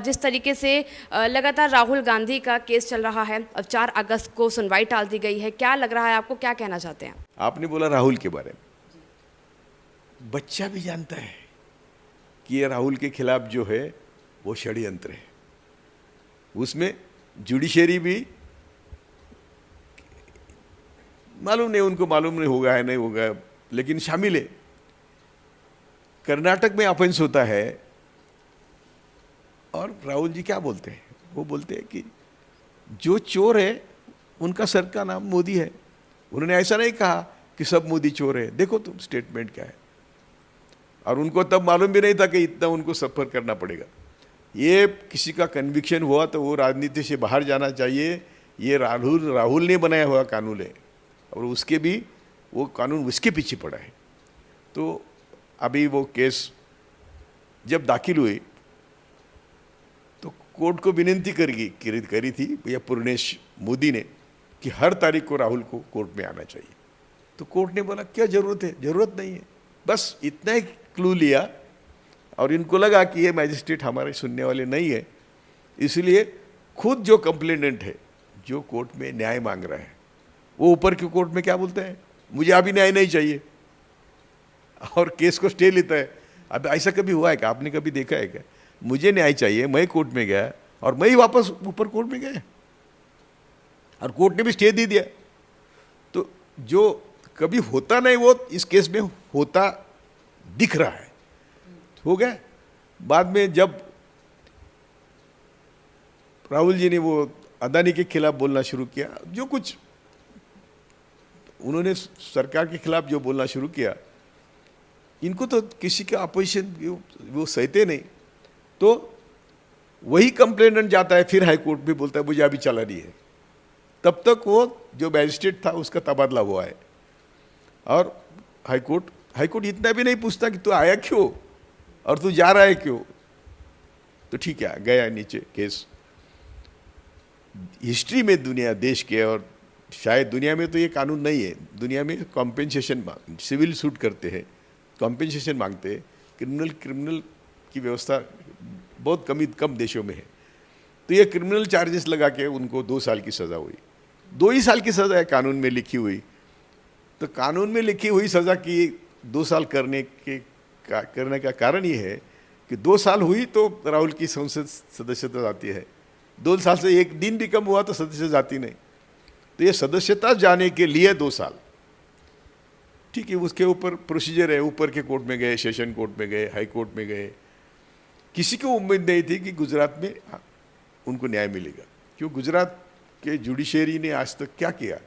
जिस तरीके से लगातार राहुल गांधी का केस चल रहा है, अब 4 अगस्त को सुनवाई टाल दी गई है, क्या लग रहा है आपको, क्या कहना चाहते हैं? आपने बोला राहुल के बारे में, बच्चा भी जानता है कि ये राहुल के खिलाफ जो है वो षड्यंत्र है। उसमें जुडिशरी भी मालूम नहीं, उनको मालूम नहीं होगा है नहीं होगा, लेकिन शामिल है। कर्नाटक में ऑफेंस होता है और राहुल जी क्या बोलते हैं? वो बोलते हैं कि जो चोर है उनका सर का नाम मोदी है। उन्होंने ऐसा नहीं कहा कि सब मोदी चोर है। देखो तुम स्टेटमेंट क्या है। और उनको तब मालूम भी नहीं था कि इतना उनको सफ़र करना पड़ेगा। ये किसी का कन्विक्शन हुआ तो वो राजनीति से बाहर जाना चाहिए। ये राहुल ने बनाया हुआ कानून है और उसके भी वो कानून उसके पीछे पड़ा है। तो अभी वो केस जब दाखिल हुई तो कोर्ट को विनती करी थी भैया पूर्णेश मोदी ने कि हर तारीख को राहुल को कोर्ट में आना चाहिए। तो कोर्ट ने बोला क्या ज़रूरत है, ज़रूरत नहीं है। बस इतना ही क्लू लिया और इनको लगा कि ये मैजिस्ट्रेट हमारे सुनने वाले नहीं है, इसलिए खुद जो कंप्लेनेंट है, जो कोर्ट में न्याय मांग रहा है, वो ऊपर के कोर्ट में क्या बोलते हैं, मुझे अभी न्याय नहीं चाहिए और केस को स्टे लेता है। अब ऐसा कभी हुआ है क्या? आपने कभी देखा है क्या? मुझे न्याय चाहिए, मैं कोर्ट में गया और मैं ही वापस ऊपर कोर्ट में गया और कोर्ट ने भी स्टे दे दिया। तो जो कभी होता नहीं वो इस केस में होता दिख रहा है। हो गया। बाद में जब राहुल जी ने वो अदानी के खिलाफ बोलना शुरू किया, जो कुछ उन्होंने सरकार के खिलाफ जो बोलना शुरू किया, इनको तो किसी का अपोजिशन वो सहते नहीं। तो वही कंप्लेनेंट जाता है फिर हाई कोर्ट में, बोलता है मुझे अभी चला नहीं है। तब तक वो जो मैजिस्ट्रेट था उसका तबादला हुआ है और हाई कोर्ट इतना भी नहीं पूछता कि तू आया क्यों और तू जा रहा है क्यों। तो ठीक है, गया नीचे केस। हिस्ट्री में दुनिया देश के और शायद दुनिया में तो ये कानून नहीं है। दुनिया में कॉम्पेंसेशन सिविल सूट करते हैं, कॉम्पेंसेशन मांगते हैं। क्रिमिनल की व्यवस्था बहुत कम देशों में है। तो ये क्रिमिनल चार्जेस लगा के उनको 2 साल की सज़ा हुई। 2 ही साल की सज़ा है कानून में लिखी हुई। तो कानून में लिखी हुई सज़ा की 2 साल करने का कारण ये है कि 2 साल हुई तो राहुल की संसद सदस्यता जाती है। 2 साल से 1 दिन भी कम हुआ तो सदस्य जाती नहीं। तो ये सदस्यता जाने के लिए 2 साल, ठीक है। उसके ऊपर प्रोसीजर है। ऊपर के कोर्ट में गए, सेशन कोर्ट में गए, हाई कोर्ट में गए। किसी को उम्मीद नहीं थी कि गुजरात में उनको न्याय मिलेगा। क्यों? गुजरात के जुडिशरी ने आज तक क्या किया,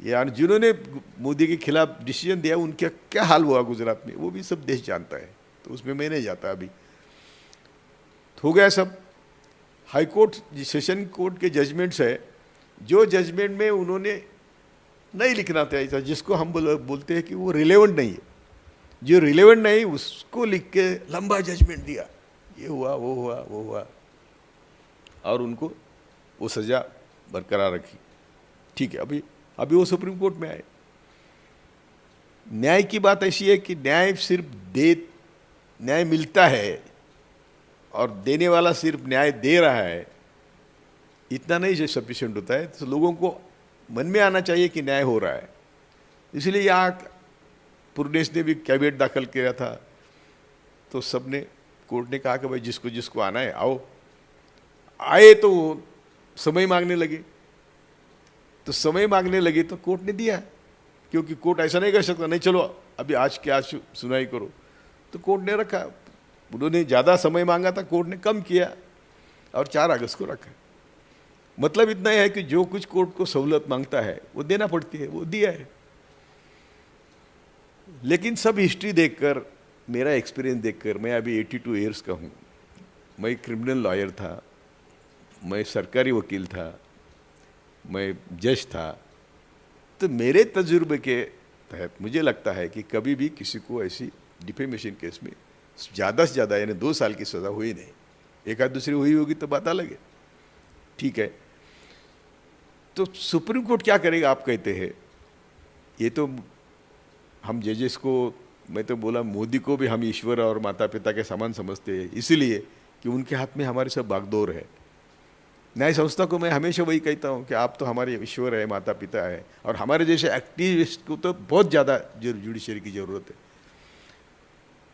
यानी जिन्होंने मोदी के खिलाफ डिसीजन दिया उनका क्या हाल हुआ गुजरात में, वो भी सब देश जानता है। तो उसमें मैं नहीं जाता। अभी हो गया सब। हाई कोर्ट, सेशन कोर्ट के जजमेंट्स है, जो जजमेंट में उन्होंने नहीं लिखना था ऐसा, जिसको हम बोलते हैं कि वो रिलेवेंट नहीं है, जो रिलेवेंट नहीं उसको लिख के लंबा जजमेंट दिया, ये हुआ वो हुआ वो हुआ, और उनको वो सज़ा बरकरार रखी। ठीक है। अभी वो सुप्रीम कोर्ट में आए। न्याय की बात ऐसी है कि न्याय सिर्फ न्याय मिलता है और देने वाला सिर्फ न्याय दे रहा है, इतना नहीं जो सफिशिएंट होता है। तो लोगों को मन में आना चाहिए कि न्याय हो रहा है। इसलिए यहाँ पूर्णेश ने भी कैविएट दाखिल किया था। तो सबने, कोर्ट ने कहा कि भाई जिसको जिसको आना है आओ। आए तो समय मांगने लगे। तो समय मांगने लगे तो कोर्ट ने दिया, क्योंकि कोर्ट ऐसा नहीं कर सकता नहीं चलो अभी आज के आज सुनाई करो। तो कोर्ट ने रखा। उन्होंने ज़्यादा समय मांगा था, कोर्ट ने कम किया और 4 अगस्त को रखा। मतलब इतना है कि जो कुछ कोर्ट को सहूलत मांगता है वो देना पड़ती है, वो दिया है। लेकिन सब हिस्ट्री देखकर, मेरा एक्सपीरियंस देखकर, मैं अभी 82 ईयर्स का हूँ। मैं क्रिमिनल लॉयर था, मैं सरकारी वकील था, मैं जज था। तो मेरे तजुर्बे के तहत मुझे लगता है कि कभी भी किसी को ऐसी डिफेमेशन केस में ज़्यादा से ज़्यादा यानी 2 साल की सज़ा हुई नहीं। एक आध दूसरी हुई होगी तो बात अलग है, ठीक है। तो सुप्रीम कोर्ट क्या करेगा आप कहते हैं? ये तो हम जजेस को, मैं तो बोला मोदी को भी हम ईश्वर और माता पिता के समान समझते हैं, इसीलिए कि उनके हाथ में हमारी सब बागडोर है। न्याय संस्था को मैं हमेशा वही कहता हूँ कि आप तो हमारे ईश्वर है, माता पिता है, और हमारे जैसे एक्टिविस्ट को तो बहुत ज़्यादा जुडिशरी की ज़रूरत है।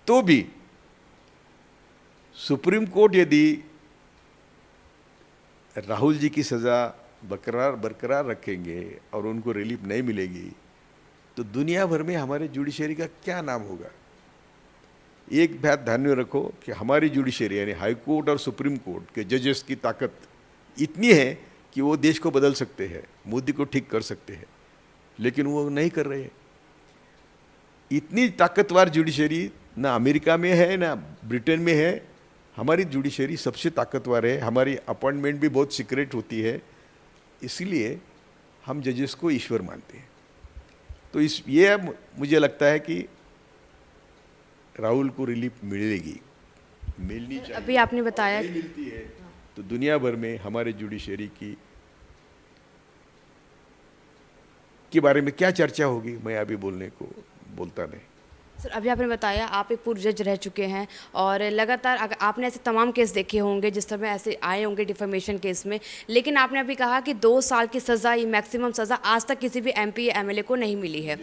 तो भी सुप्रीम कोर्ट यदि राहुल जी की सज़ा बरकरार रखेंगे और उनको रिलीफ नहीं मिलेगी तो दुनिया भर में हमारे जुडिशरी का क्या नाम होगा। एक बात ध्यान में रखो कि हमारी जुडिशरी यानी हाई कोर्ट और सुप्रीम कोर्ट के जजेस की ताकत इतनी है कि वो देश को बदल सकते हैं, मोदी को ठीक कर सकते हैं, लेकिन वो नहीं कर रहे हैं। इतनी ताकतवर जुडिशरी ना अमेरिका में है ना ब्रिटेन में है। हमारी जुडिशरी सबसे ताकतवर है। हमारी अपॉइंटमेंट भी बहुत सीक्रेट होती है, इसलिए हम जजेस को ईश्वर मानते हैं। तो ये मुझे लगता है कि राहुल को रिलीफ मिलेगी, मिलनी चाहिए। अभी आपने बताया नहीं मिलती है तो दुनिया भर में हमारे जुडिशरी के बारे में क्या चर्चा होगी, मैं अभी बोलता नहीं। सर, अभी आपने बताया आप एक पूर्व जज रह चुके हैं और लगातार अगर आपने ऐसे तमाम केस देखे होंगे जिस समय ऐसे आए होंगे डिफेमेशन केस में, लेकिन आपने अभी कहा कि 2 साल की सज़ा ही मैक्सिमम सज़ा आज तक किसी भी MP या MLA को नहीं मिली है।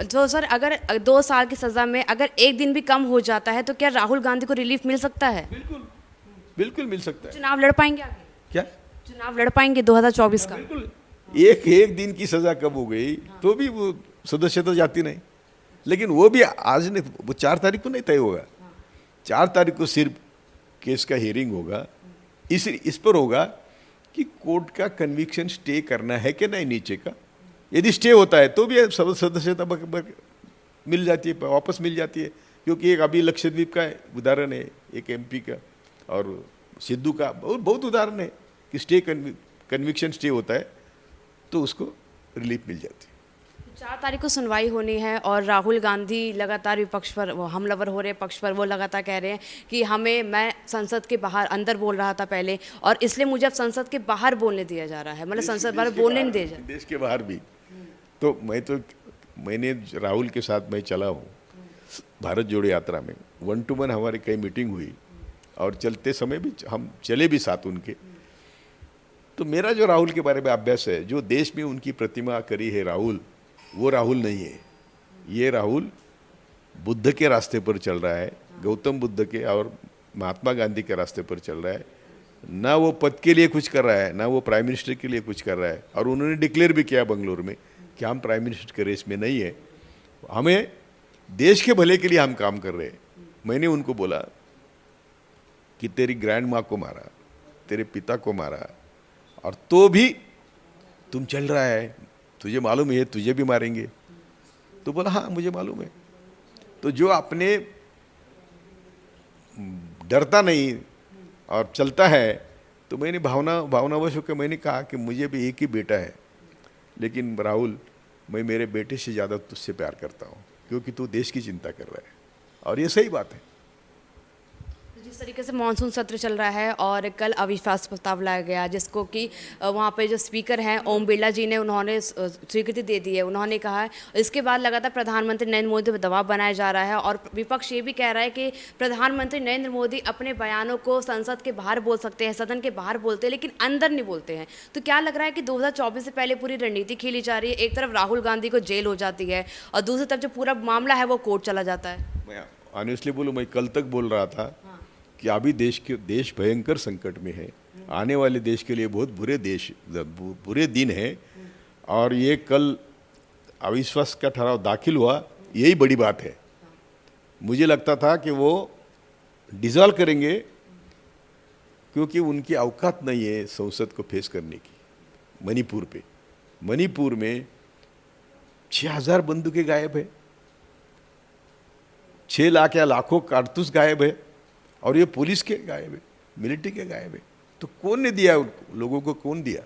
तो सर, अगर 2 साल की सज़ा में अगर एक दिन भी कम हो जाता है तो क्या राहुल गांधी को रिलीफ मिल सकता है? बिल्कुल बिल्कुल मिल सकता है। चुनाव लड़ पाएंगे आगे? क्या चुनाव लड़ पाएंगे 2024 का? बिल्कुल। एक दिन की सजा कम हो गई तो भी वो सदस्यता जाती नहीं, लेकिन वो भी आज नहीं, वो 4 तारीख को नहीं तय होगा। 4 तारीख को सिर्फ केस का हियरिंग होगा। इस पर होगा कि कोर्ट का कन्विक्शन स्टे करना है कि नहीं नीचे का। यदि स्टे होता है तो भी सदस्यता मिल जाती है, वापस मिल जाती है। क्योंकि एक अभी लक्षद्वीप का उदाहरण है, एक MP का, और सिद्धू का बहुत उदाहरण है कि स्टे कन्विक्शन स्टे होता है तो उसको रिलीफ मिल जाती है। 4 तारीख को सुनवाई होनी है और राहुल गांधी लगातार विपक्ष पर वो हमलावर हो रहे हैं, पक्ष पर वो लगातार कह रहे हैं कि मैं संसद के बाहर अंदर बोल रहा था पहले और इसलिए मुझे अब संसद के बाहर बोलने दिया जा रहा है, मतलब संसद बाहर बोलने नहीं दिया जा रहा। देश के बाहर भी तो मैंने राहुल के साथ मैं चला हूँ भारत जोड़ो यात्रा में, 1 to 1 हमारी कई मीटिंग हुई और चलते समय भी हम चले भी साथ उनके। तो मेरा जो राहुल के बारे में अभ्यास है, जो देश में उनकी प्रतिमा करी है राहुल, वो राहुल नहीं है। ये राहुल बुद्ध के रास्ते पर चल रहा है, गौतम बुद्ध के और महात्मा गांधी के रास्ते पर चल रहा है। ना वो पद के लिए कुछ कर रहा है, ना वो प्राइम मिनिस्टर के लिए कुछ कर रहा है। और उन्होंने डिक्लेयर भी किया बंगलोर में कि हम प्राइम मिनिस्टर के रेस में नहीं है, हमें देश के भले के लिए हम काम कर रहे हैं। मैंने उनको बोला कि तेरी ग्रैंड माँ को मारा, तेरे पिता को मारा, और तो भी तुम चल रहा है, तुझे मालूम है तुझे भी मारेंगे। तो बोला हाँ मुझे मालूम है। तो जो अपने डरता नहीं और चलता है, तो मैंने भावनावश होकर मैंने कहा कि मुझे भी एक ही बेटा है, लेकिन राहुल मैं मेरे बेटे से ज़्यादा तुझसे प्यार करता हूँ क्योंकि तू देश की चिंता कर रहा है, और ये सही बात है। जिस तरीके से मानसून सत्र चल रहा है और कल अविश्वास प्रस्ताव लाया गया जिसको कि वहाँ पे जो स्पीकर हैं ओम बिरला जी ने उन्होंने स्वीकृति दे दी है। उन्होंने कहा है इसके बाद लगातार प्रधानमंत्री नरेंद्र मोदी पर दबाव बनाया जा रहा है और विपक्ष ये भी कह रहा है कि प्रधानमंत्री नरेंद्र मोदी अपने बयानों को संसद के बाहर बोल सकते हैं, सदन के बाहर बोलते हैं, लेकिन अंदर नहीं बोलते हैं। तो क्या लग रहा है कि 2024 से पहले पूरी रणनीति खेली जा रही है? एक तरफ राहुल गांधी को जेल हो जाती है और दूसरी तरफ जो पूरा मामला है वो कोर्ट चला जाता है। मैं ऑनेस्टली बोलूँ, मैं कल तक बोल रहा था कि अभी देश भयंकर संकट में है, आने वाले देश के लिए बहुत बुरे दिन है, और ये कल अविश्वास का ठराव दाखिल हुआ, यही बड़ी बात है। मुझे लगता था कि वो डिसॉल्व करेंगे क्योंकि उनकी औकात नहीं है संसद को फेस करने की। मणिपुर में 6000 बंदूकें गायब है, 6 लाख या लाखों कारतूस गायब है, और ये पुलिस के गायब है, मिलिट्री के गायब है। तो कौन ने दिया लोगों को, कौन दिया?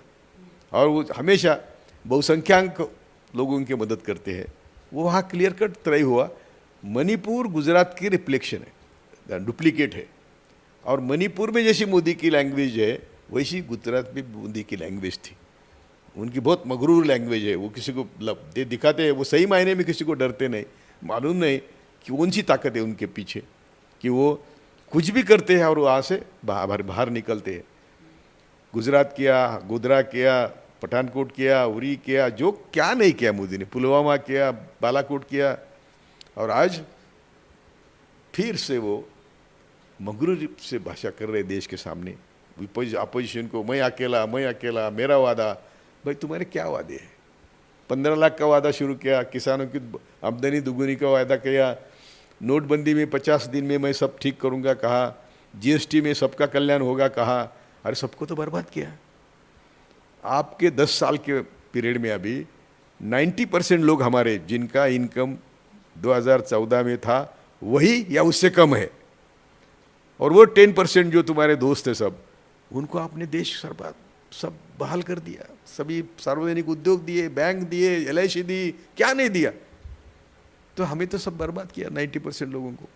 और वो हमेशा बहुसंख्यक लोगों की मदद करते हैं। वो वहाँ क्लियर कट तय हुआ, मणिपुर गुजरात की रिफ्लेक्शन है, डुप्लीकेट है। और मणिपुर में जैसी मोदी की लैंग्वेज है वैसी गुजरात में मोदी की लैंग्वेज थी। उनकी बहुत मगरूर लैंग्वेज है, वो किसी को दिखाते हैं, वो सही मायने में किसी को डरते नहीं। मालूम नहीं कि कौन सी ताकत है उनके पीछे कि वो कुछ भी करते हैं और वहाँ से बाहर बाहर निकलते हैं। गुजरात किया, गोधरा किया, पठानकोट किया, उरी किया, जो क्या नहीं किया मोदी ने, पुलवामा किया, बालाकोट किया, और आज फिर से वो मगरूर से भाषा कर रहे देश के सामने अपोजिशन को, मैं अकेला, मेरा वादा। भाई तुम्हारे क्या वादे हैं? 15 लाख का वादा शुरू किया, किसानों की आमदनी दुगुनी का वादा किया, नोटबंदी में 50 दिन में मैं सब ठीक करूंगा कहा, जीएसटी में सबका कल्याण होगा कहा, अरे सबको तो बर्बाद किया। आपके 10 साल के पीरियड में अभी 90% लोग हमारे जिनका इनकम 2014 में था वही या उससे कम है, और वो 10% जो तुम्हारे दोस्त है सब, उनको आपने देश सब बहाल कर दिया, सभी सार्वजनिक उद्योग दिए, बैंक दिए, LIC दी, क्या नहीं दिया। तो हमें तो सब बर्बाद किया 90% लोगों को।